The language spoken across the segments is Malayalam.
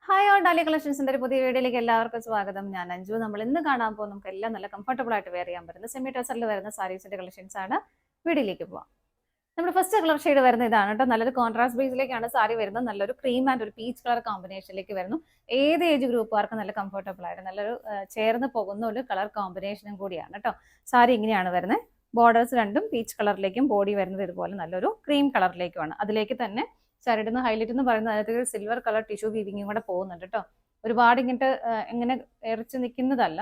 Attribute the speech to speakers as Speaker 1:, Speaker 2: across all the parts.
Speaker 1: ഹായ് ഓൾ ഡാലി കളക്ഷൻസിന്റെ ഒരു പുതിയ വീഡിയോയിലേക്ക് എല്ലാവർക്കും സ്വാഗതം. ഞാൻ അഞ്ജു. നമ്മൾ ഇന്ന് കാണാൻ പോകും നമുക്ക് എല്ലാം നല്ല കംഫർട്ടബിൾ ആയിട്ട് വെയർ ചെയ്യാൻ പറ്റുന്ന സെമി ടസറിൽ വരുന്ന സാരീസിന്റെ കളക്ഷൻസ് ആണ്. വീഡിയോയിലേക്ക് പോവാം. നമ്മുടെ ഫസ്റ്റ് കളർ ഷെയ്ഡ് വരുന്ന ഇതാണ് കേട്ടോ. നല്ലൊരു കോൺട്രാസ്റ്റ് ബേസിലേക്കാണ് സാരി വരുന്നത്. നല്ലൊരു ക്രീം ആൻഡ് ഒരു പീച്ച് കളർ കോമ്പിനേഷനിലേക്ക് വരുന്നു. ഏത് ഏജ് ഗ്രൂപ്പുകാർക്ക് നല്ല കംഫർട്ടബിൾ ആയിട്ട് നല്ലൊരു ചേർന്ന് പോകുന്ന ഒരു കളർ കോമ്പിനേഷനും കൂടിയാണ് കേട്ടോ. സാരി ഇങ്ങനെയാണ് വരുന്നത്. ബോർഡേഴ്സ് രണ്ടും പീച്ച് കളറിലേക്കും ബോഡി വരുന്നത് ഇതുപോലെ നല്ലൊരു ക്രീം കളറിലേക്കുമാണ്. അതിലേക്ക് തന്നെ സാരിയുടെ ഹൈലൈറ്റ് എന്ന് പറയുന്നത് അതിനകത്ത് സിൽവർ കളർ ടിഷ്യൂ വീവിങ്ങും കൂടെ പോകുന്നുണ്ട് കേട്ടോ. ഒരുപാട് ഇങ്ങോട്ട് ഇങ്ങനെ ഇറച്ച് നിൽക്കുന്നതല്ല,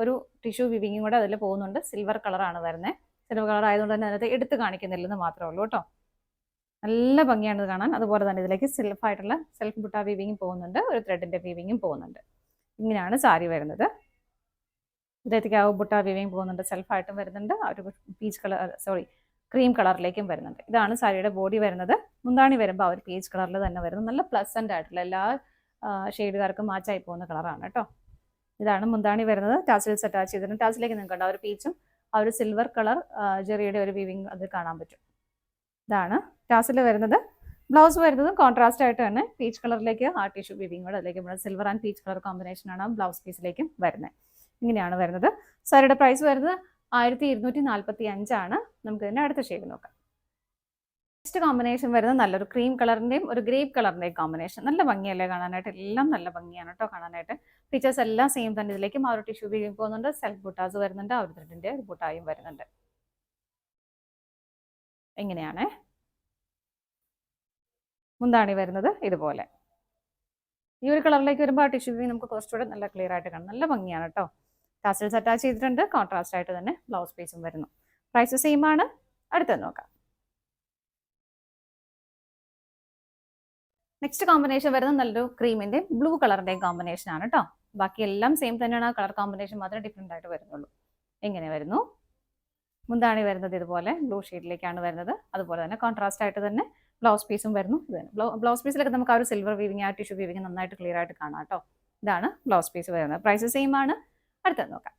Speaker 1: ഒരു ടിഷ്യൂ വീവിങ്ങും കൂടെ അതിൽ പോകുന്നുണ്ട്. സിൽവർ കളറാണ് വരുന്നത്. സിൽവർ കളർ ആയതുകൊണ്ട് തന്നെ അതിനകത്ത് എടുത്ത് കാണിക്കുന്നില്ലെന്ന് മാത്രമേ ഉള്ളൂ കേട്ടോ. നല്ല ഭംഗിയാണ് ഇത് കാണാൻ. അതുപോലെ തന്നെ ഇതിലേക്ക് സെൽഫ് ബുട്ട വീവിങ്ങും പോകുന്നുണ്ട്, ഒരു ത്രെഡിന്റെ വീവിങ്ങും പോകുന്നുണ്ട്. ഇങ്ങനെയാണ് സാരി വരുന്നത്. ഇതിലേക്ക് ബുട്ട വീവിങ് പോകുന്നുണ്ട്, സെൽഫായിട്ടും വരുന്നുണ്ട്, ഒരു പീച്ച് കളർ ക്രീം കളറിലേക്കും വരുന്നുണ്ട്. ഇതാണ് സാരിയുടെ ബോഡി വരുന്നത്. മുന്താണി വരുമ്പോൾ ആ ഒരു പീച്ച് കളറിൽ തന്നെ വരുന്നത്. നല്ല പ്ലസന്റ് ആയിട്ടുള്ള എല്ലാ ഷെയ്ഡുകാർക്കും മാച്ചായി പോകുന്ന കളറാണ് കേട്ടോ. ഇതാണ് മുന്താണി വരുന്നത്. ടാസിൽസ് അറ്റാച്ച് ചെയ്തിട്ടുണ്ട്. ടാസിലേക്ക് നിങ്ങൾക്ക് ആ ഒരു പീച്ചും ആ ഒരു സിൽവർ കളർ ജെറിയുടെ ഒരു വീവിങ് അത് കാണാൻ പറ്റും. ഇതാണ് ടാസിൽ വരുന്നത്. ബ്ലൗസ് വരുന്നത് കോൺട്രാസ്റ്റ് ആയിട്ട് തന്നെ പീച്ച് കളറിലേക്ക് ആ ടിഷ്യൂ വീവിങ് കൂടെ അതിലേക്ക് സിൽവർ ആൻഡ് പീച്ച് കളർ കോമ്പിനേഷനാണ് ബ്ലൗസ് പീസിലേക്കും വരുന്നത്. ഇങ്ങനെയാണ് വരുന്നത്. സാരിയുടെ പ്രൈസ് വരുന്നത് 1245 നമുക്ക് ഇതിന്റെ അടുത്ത ഷെയ്ഡ് നോക്കാം. നെക്സ്റ്റ് കോമ്പിനേഷൻ വരുന്നത് നല്ലൊരു ക്രീം കളറിന്റെയും ഒരു ഗ്രേപ്പ് കളറിന്റെയും കോമ്പിനേഷൻ. നല്ല ഭംഗിയല്ലേ കാണാനായിട്ട്. എല്ലാം നല്ല ഭംഗിയാണ് കേട്ടോ കാണാനായിട്ട്. ഫീച്ചേഴ്സ് എല്ലാം സെയിം തന്നെ. ഇതിലേക്കും ആ ഒരു ടിഷ്യൂ വീവിങ് പോകുന്നുണ്ട്, സെൽഫ് ബുട്ടാസ് വരുന്നുണ്ട്, ആ ഒരു ത്രെഡിന്റെ ബുട്ടായും വരുന്നുണ്ട്. എങ്ങനെയാണ് മുന്താണി വരുന്നത് ഇതുപോലെ. ഈ ഒരു കളറിലേക്ക് വരുമ്പോൾ ആ ടിഷ്യൂ വീവിങ് നമുക്ക് കുറച്ചുകൂടെ നല്ല ക്ലിയർ ആയിട്ട് കാണാം. നല്ല ഭംഗിയാണ് കേട്ടോ. ടാസൽസ് അറ്റാച്ച് ചെയ്തിട്ടുണ്ട്. കോൺട്രാസ്റ്റ് ആയിട്ട് തന്നെ ബ്ലൗസ് പീസും വരുന്നു. പ്രൈസ് സെയിം ആണ്. അടുത്തത് നോക്കാം. നെക്സ്റ്റ് കോമ്പിനേഷൻ വരുന്നത് നല്ലൊരു ക്രീമിന്റെയും ബ്ലൂ കളറിന്റെയും കോമ്പിനേഷൻ ആണ് കേട്ടോ. ബാക്കി എല്ലാം സെയിം തന്നെയാണ്. കളർ കോമ്പിനേഷൻ മാത്രമേ ഡിഫറെന്റ് ആയിട്ട് വരുന്നുള്ളൂ. എങ്ങനെ വരുന്നു? മുന്താണി വരുന്നത് ഇതുപോലെ ബ്ലൂ ഷെയ്ഡിലേക്കാണ് വരുന്നത്. അതുപോലെ തന്നെ കോൺട്രാസ്റ്റ് ആയിട്ട് തന്നെ ബ്ലൗസ് പീസും വരുന്നു. ബ്ലൗസ് പീസിലൊക്കെ നമുക്ക് ആ ഒരു സിൽവർ വീവിങ് ആ ടിഷ്യൂ വീവിങ് നന്നായിട്ട് ക്ലിയർ ആയിട്ട് കാണാം കേട്ടോ. ഇതാണ് ബ്ലൗസ് പീസ് വരുന്നത്. പ്രൈസ് സെയിം ആണ്. അടുത്തത് നോക്കാം.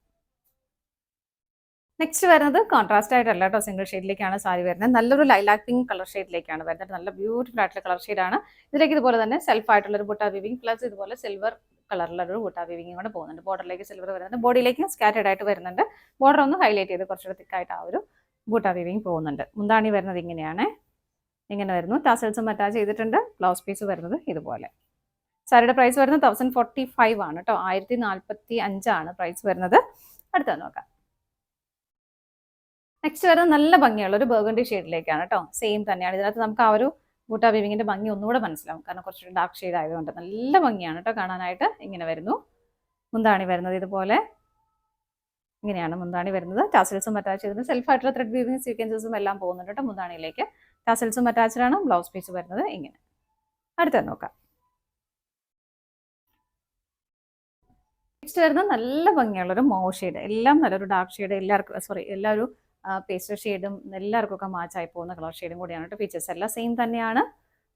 Speaker 1: നെക്സ്റ്റ് വരുന്നത് കോൺട്രാസ്റ്റ് ആയിട്ടല്ല കേട്ടോ, സിംഗിൾ ഷെയ്ഡിലേക്കാണ് സാരി വരുന്നത്. നല്ലൊരു ലൈലാക് പിങ്ക് കളർ ഷെയ്ഡിലേക്കാണ് വരുന്നത്. നല്ല ബ്യൂട്ടിഫുൾ ആയിട്ടുള്ള കളർ ഷെയ്ഡാണ്. ഇതിലേക്ക് ഇതുപോലെ തന്നെ സെൽഫ് ആയിട്ടുള്ള ഒരു ബുട്ട വീവിങ് പ്ലസ് ഇതുപോലെ സിൽവർ കളറിലൊരു ബുട്ട വീവിങ് കൂടെ പോകുന്നുണ്ട്. ബോർഡറിലേക്ക് സിൽവർ വരുന്നുണ്ട്, ബോഡിയിലേക്ക് സ്കാറ്റേഡ് ആയിട്ട് വരുന്നുണ്ട്. ബോർഡർ ഒന്ന് ഹൈലൈറ്റ് ചെയ്ത് കുറച്ചുകൂടെ തിക്കായിട്ട് ആ ഒരു ബുട്ട വീവിങ് പോകുന്നുണ്ട്. മുന്താണി വരുന്നത് ഇങ്ങനെയാണ്. ഇങ്ങനെ വരുന്നു. ടാസൽസും അറ്റാച്ച് ചെയ്തിട്ടുണ്ട്. ബ്ലൗസ് പീസ് വരുന്നത് ഇതുപോലെ. സാരിയുടെ പ്രൈസ് വരുന്നത് 1045 ആണ് കേട്ടോ. 1045 പ്രൈസ് വരുന്നത്. അടുത്തത് നോക്കാം. നെക്സ്റ്റ് വരുന്നത് നല്ല ഭംഗിയുള്ള ഒരു ബർഗണ്ടി ഷെയ്ഡിലേക്കാണ് കേട്ടോ. സെയിം തന്നെയാണ്. ഇതിനകത്ത് നമുക്ക് ആ ഒരു ബൂട്ട വീവിങ്ങിന്റെ ഭംഗി ഒന്നുകൂടെ മനസ്സിലാവും, കാരണം കുറച്ചൊരു ഡാർക്ക് ഷെയ്ഡ് ആയതുകൊണ്ട്. നല്ല ഭംഗിയാണ് കേട്ടോ കാണാനായിട്ട്. ഇങ്ങനെ വരുന്നു. മുന്താണി വരുന്നത് ഇതുപോലെ. ഇങ്ങനെയാണ് മുന്താണി വരുന്നത്. ടാസൽസും അറ്റാച്ച് ചെയ്തിട്ടുണ്ട്. സെൽഫായിട്ടുള്ള ത്രെഡ് വീവിങ് സീക്വൻസസും എല്ലാം പോകുന്നുണ്ട് കേട്ടോ മുന്താണിയിലേക്ക്. ടാസൽസും അറ്റാച്ച്ഡ് ആണ്. ബ്ലൗസ് പീസ് വരുന്നത് ഇങ്ങനെ. അടുത്തത് നോക്കാം. നെക്സ്റ്റ് വരുന്നത് നല്ല ഭംഗിയുള്ളൊരു മൗ ഷെയ്ഡ്. എല്ലാം നല്ലൊരു ഡാർക്ക് ഷെയ്ഡ്. എല്ലാവരും പേസ്റ്റൽ ഷെയ്ഡും എല്ലാവർക്കും ഒക്കെ മാച്ചായി പോകുന്ന കളർ ഷെയ്ഡും കൂടിയാണ് കേട്ടോ. ഫീച്ചേഴ്സ് എല്ലാം സെയിം തന്നെയാണ്.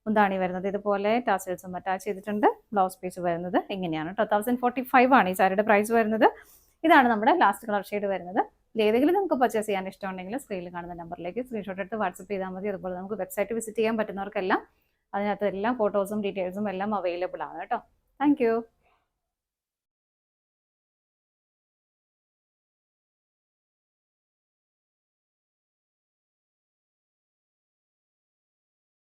Speaker 1: മുന്താണി വരുന്നത് ഇതുപോലെ. ടാസൽസും അറ്റാച്ച് ചെയ്തിട്ടുണ്ട്. ബ്ലൗസ് പീസ് വരുന്നത് ഇങ്ങനെയാണ് കേട്ടോ. 1045 ഈ സാരിയുടെ പ്രൈസ് വരുന്നത്. ഇതാണ് നമ്മുടെ ലാസ്റ്റ് കളർ ഷെയ്ഡ് വരുന്നത്. ഏതെങ്കിലും നമുക്ക് പർച്ചേസ് ചെയ്യാൻ ഇഷ്ടമുണ്ടെങ്കിൽ സ്ക്രീനിൽ കാണുന്ന നമ്പറിലേക്ക് സ്ക്രീൻഷോട്ട് എടുത്ത് വാട്സപ്പ് ചെയ്താൽ മതി. അതുപോലെ നമുക്ക് വെബ്സൈറ്റ് വിസിറ്റ് ചെയ്യാൻ പറ്റുന്നവർക്കെല്ലാം അതിനകത്ത് എല്ലാ ഫോട്ടോസും ഡീറ്റെയിൽസും എല്ലാം അവൈലബിൾ ആണ് കേട്ടോ. താങ്ക്